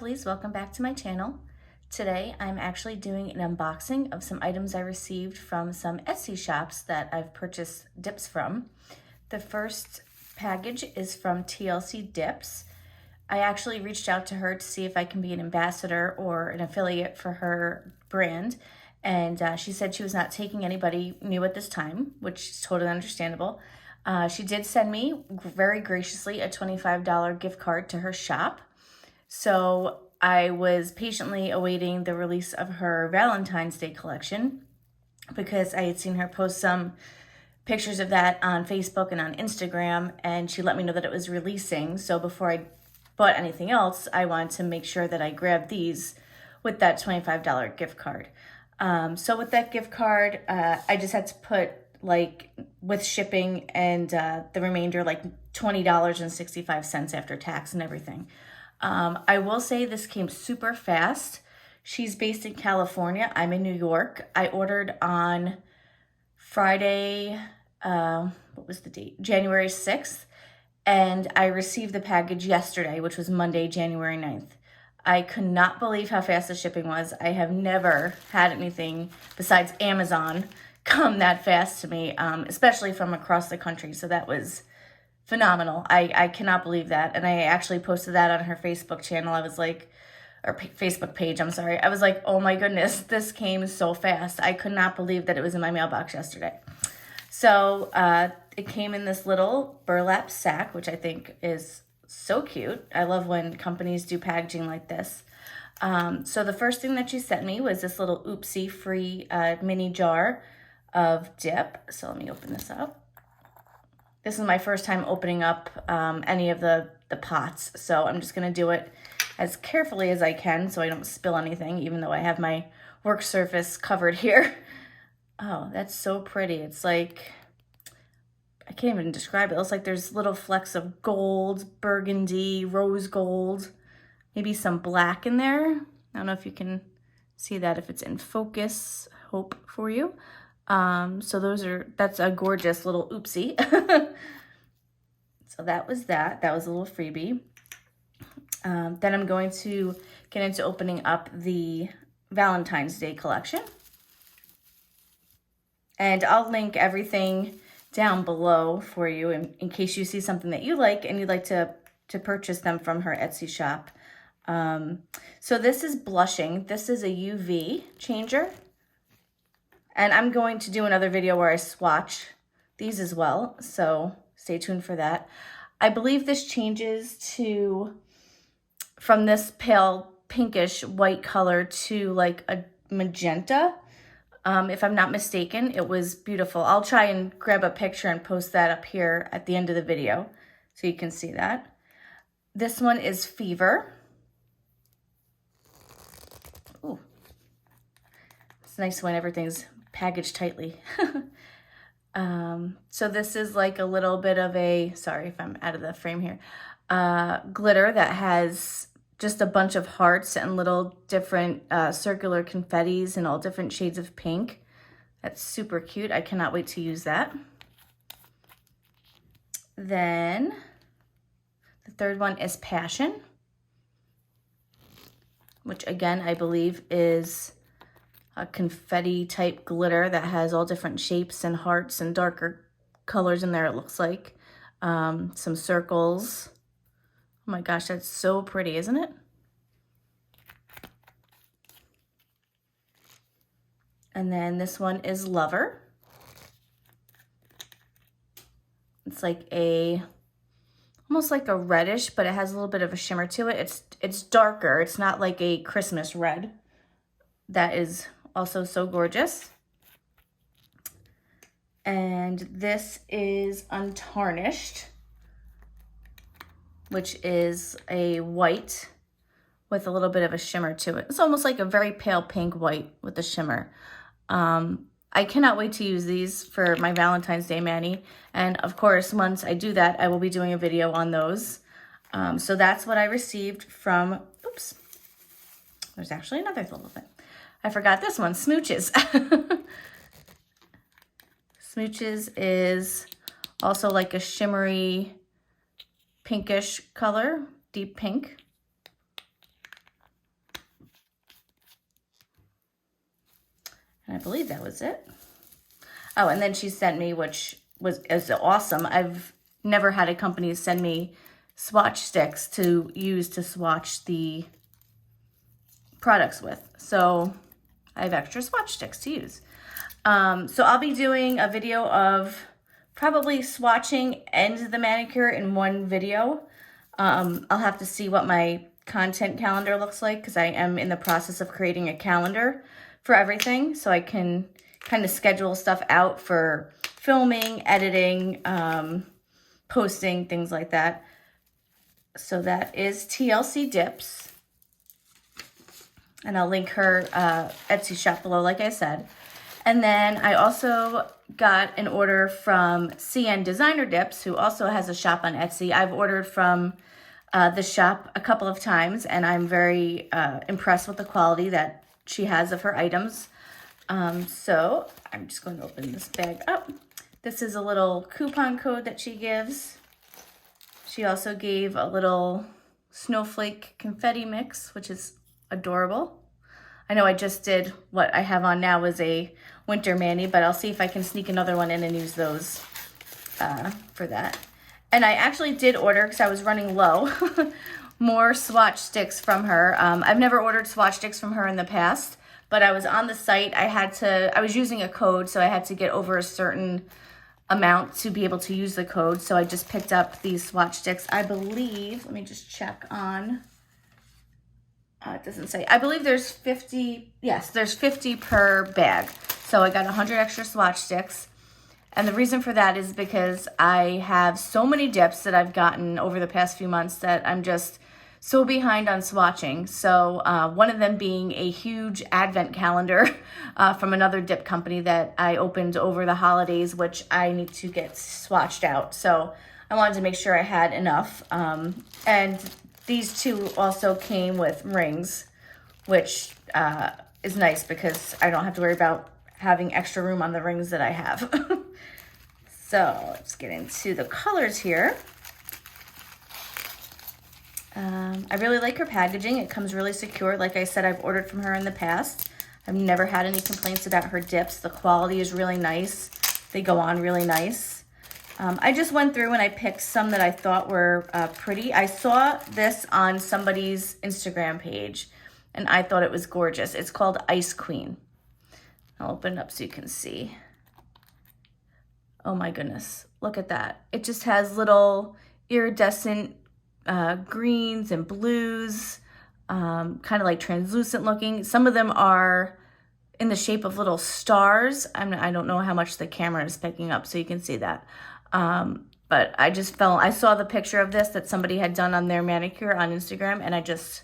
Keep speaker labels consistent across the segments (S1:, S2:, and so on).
S1: Nailsupplies, welcome back to my channel. Today I'm actually doing an unboxing of some items I received from some Etsy shops that I've purchased dips from. The first package is from TLC Dips. I actually reached out to her to see if I can be an ambassador or an affiliate for her brand, and she said she was not taking anybody new at this time, which is totally understandable. She did send me very graciously a $25 gift card to her shop. So I was patiently awaiting the release of her Valentine's Day collection because I had seen her post some pictures of that on Facebook and on Instagram, and she let me know that it was releasing. So before I bought anything else, I wanted to make sure that I grabbed these with that $25 gift card. So with that gift card, I just had to put with shipping and the remainder like $20.65 after tax and everything. I will say this came super fast. She's based in California. I'm in New York. I ordered on Friday, what was the date? January 6th. And I received the package yesterday, which was Monday, January 9th. I could not believe how fast the shipping was. I have never had anything besides Amazon come that fast to me, especially from across the country. So that was phenomenal. I cannot believe that. And I actually posted that on her Facebook channel. I was like, or Facebook page, I'm sorry. I was like, oh my goodness, this came so fast. I could not believe that it was in my mailbox yesterday. So it came in this little burlap sack, which I think is so cute. I love when companies do packaging like this. So the first thing that she sent me was this little oopsie free mini jar of dip. So let me open this up. This is my first time opening up any of the pots, so I'm just going to do it as carefully as I can so I don't spill anything, even though I have my work surface covered here. Oh, that's so pretty. It's like, I can't even describe it. It looks like there's little flecks of gold, burgundy, rose gold, maybe some black in there. I don't know if you can see that, if it's in focus. Hope for you. So that's a gorgeous little oopsie. So that was that. That was a little freebie. Then I'm going to get into opening up the Valentine's Day collection. And I'll link everything down below for you in case you see something that you like and you'd like to purchase them from her Etsy shop. So this is blushing. This is a UV changer. And I'm going to do another video where I swatch these as well, so stay tuned for that. I believe this changes from this pale pinkish white color to like a magenta. If I'm not mistaken, it was beautiful. I'll try and grab a picture and post that up here at the end of the video so you can see that. This one is Fever. Ooh. It's nice when everything's packaged tightly. So this is like a little bit of a, sorry if I'm out of the frame here, glitter that has just a bunch of hearts and little different circular confettis in all different shades of pink. That's super cute. I cannot wait to use that. Then the third one is Passion, which again I believe is a confetti type glitter that has all different shapes and hearts and darker colors in there, it looks like. Some circles. Oh my gosh, that's so pretty, isn't it? And then this one is Lover. It's like almost like a reddish, but it has a little bit of a shimmer to it. It's darker. It's not like a Christmas red. That is also so gorgeous. And this is Untarnished, which is a white with a little bit of a shimmer to it. It's almost like a very pale pink white with a shimmer. I cannot wait to use these for my Valentine's Day mani. And of course, once I do that, I will be doing a video on those. So that's what I received from, oops, there's actually another little thing. I forgot this one, Smooches. Smooches is also like a shimmery pinkish color, deep pink. And I believe that was it. Oh, and then she sent me, which is awesome. I've never had a company send me Swatch Sticks to use to swatch the products with. So I have extra Swatch Sticks to use. So I'll be doing a video of probably swatching and the manicure in one video. I'll have to see what my content calendar looks like because I am in the process of creating a calendar for everything, so I can kind of schedule stuff out for filming, editing, posting, things like that. So that is TLC Dips, and I'll link her Etsy shop below, like I said. And then I also got an order from cndesignerdips, who also has a shop on Etsy. I've ordered from the shop a couple of times, and I'm very impressed with the quality that she has of her items. So I'm just going to open this bag up. This is a little coupon code that she gives. She also gave a little snowflake confetti mix, which is adorable. I know I just did what I have on now is a winter mani, but I'll see if I can sneak another one in and use those for that. And I actually did order, because I was running low, more Swatch Sticks from her. I've never ordered Swatch Sticks from her in the past, but I was on the site. I was using a code, so I had to get over a certain amount to be able to use the code. So I just picked up these Swatch Sticks. I believe, let me just check on, it doesn't say. I believe there's 50, yes, there's 50 per bag. So I got 100 extra Swatch Sticks. And the reason for that is because I have so many dips that I've gotten over the past few months that I'm just so behind on swatching. So one of them being a huge advent calendar from another dip company that I opened over the holidays, which I need to get swatched out. So I wanted to make sure I had enough. And these two also came with rings, which is nice because I don't have to worry about having extra room on the rings that I have. So let's get into the colors here. I really like her packaging. It comes really secure. Like I said, I've ordered from her in the past. I've never had any complaints about her dips. The quality is really nice. They go on really nice. I just went through and I picked some that I thought were pretty. I saw this on somebody's Instagram page and I thought it was gorgeous. It's called Ice Queen. I'll open it up so you can see. Oh my goodness, look at that. It just has little iridescent greens and blues, kind of like translucent looking. Some of them are in the shape of little stars. I don't know how much the camera is picking up so you can see that. But I saw the picture of this that somebody had done on their manicure on Instagram and I just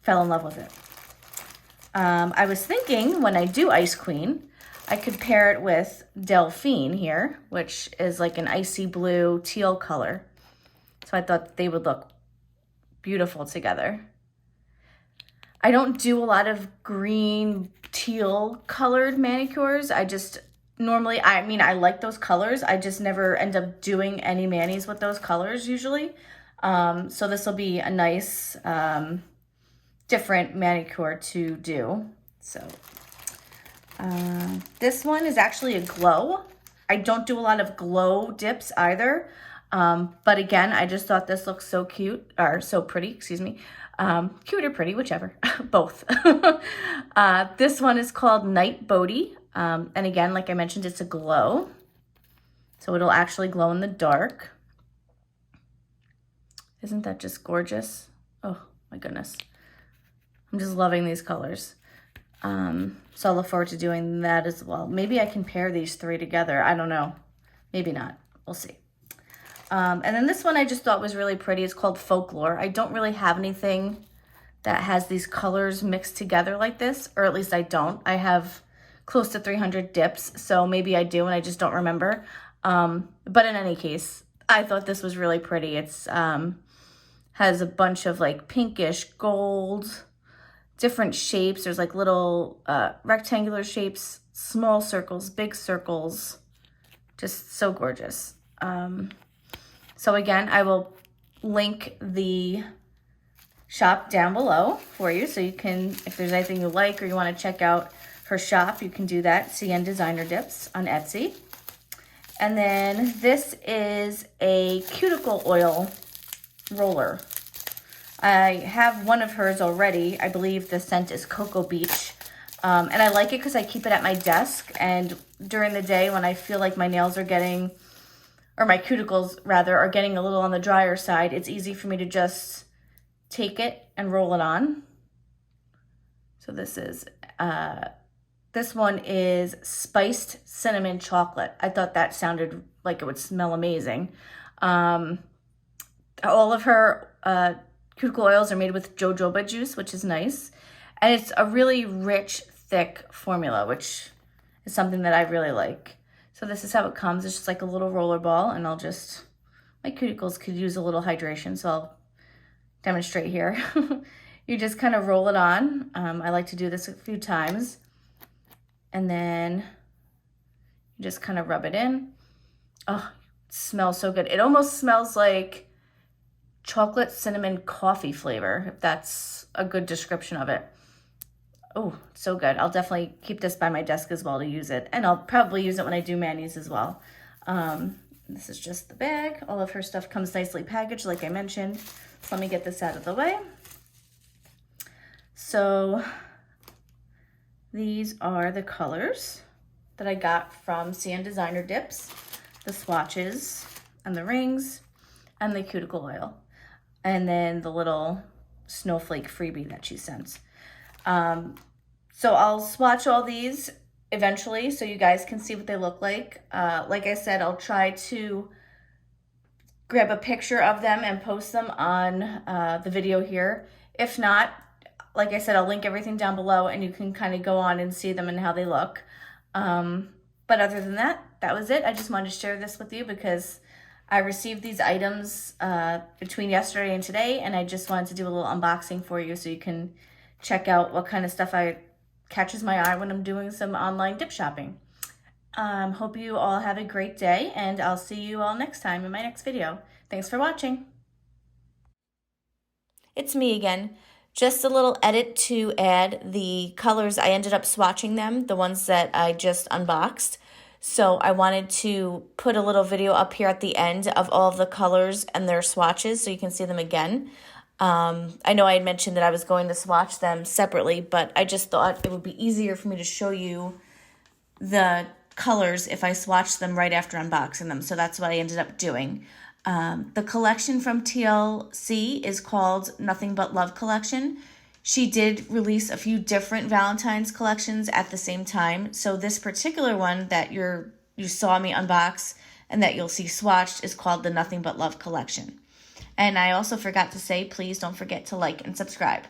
S1: fell in love with it. I was thinking when I do Ice Queen, I could pair it with Delphine here, which is like an icy blue teal color. So I thought they would look beautiful together. I don't do a lot of green teal colored manicures. I just normally, I like those colors. I just never end up doing any manis with those colors usually. So this will be a nice, different manicure to do. So this one is actually a glow. I don't do a lot of glow dips either. But again, I just thought this looked so cute, or so pretty, excuse me. Cute or pretty, whichever, both. This one is called Night Bodhi. And again, like I mentioned, it's a glow. So it'll actually glow in the dark. Isn't that just gorgeous? Oh my goodness. I'm just loving these colors. So I'll look forward to doing that as well. Maybe I can pair these three together. I don't know. Maybe not. We'll see. And then this one I just thought was really pretty. It's called Folklore. I don't really have anything that has these colors mixed together like this, or at least I don't. I have close to 300 dips, so maybe I do and I just don't remember. But in any case, I thought this was really pretty. It's has a bunch of like pinkish gold, different shapes. There's like little rectangular shapes, small circles, big circles, just so gorgeous. So again, I will link the shop down below for you so you can, if there's anything you like or you want to check out her shop, you can do that, cndesignerdips on Etsy. And then this is a cuticle oil roller. I have one of hers already. I believe the scent is Cocoa Beach. And I like it because I keep it at my desk. And during the day when I feel like my nails are getting, or my cuticles rather, are getting a little on the drier side, it's easy for me to just take it and roll it on. So this one is spiced cinnamon chocolate. I thought that sounded like it would smell amazing. All of her cuticle oils are made with jojoba juice, which is nice. And it's a really rich, thick formula, which is something that I really like. So this is how it comes. It's just like a little roller ball, and my cuticles could use a little hydration, so I'll demonstrate here. You just kind of roll it on. I like to do this a few times. And then you just kind of rub it in. Oh, it smells so good. It almost smells like chocolate cinnamon coffee flavor, if that's a good description of it. Oh, so good. I'll definitely keep this by my desk as well to use it. And I'll probably use it when I do manis as well. This is just the bag. All of her stuff comes nicely packaged, like I mentioned. So let me get this out of the way. So these are the colors that I got from cndesignerdips, the swatches and the rings and the cuticle oil. And then the little snowflake freebie that she sent. So I'll swatch all these eventually so you guys can see what they look like. Like I said, I'll try to grab a picture of them and post them on the video here. If not, like I said, I'll link everything down below and you can kind of go on and see them and how they look. But other than that, that was it. I just wanted to share this with you because I received these items between yesterday and today, and I just wanted to do a little unboxing for you so you can check out what kind of stuff catches my eye when I'm doing some online dip shopping. Hope you all have a great day, and I'll see you all next time in my next video. Thanks for watching. It's me again. Just a little edit to add the colors. I ended up swatching them, the ones that I just unboxed. So I wanted to put a little video up here at the end of all of the colors and their swatches so you can see them again. I know I had mentioned that I was going to swatch them separately, but I just thought it would be easier for me to show you the colors if I swatched them right after unboxing them. So that's what I ended up doing. The collection from TLC is called Nothing But Love Collection. She did release a few different Valentine's collections at the same time. So this particular one that you saw me unbox and that you'll see swatched is called the Nothing But Love Collection. And I also forgot to say, please don't forget to like and subscribe.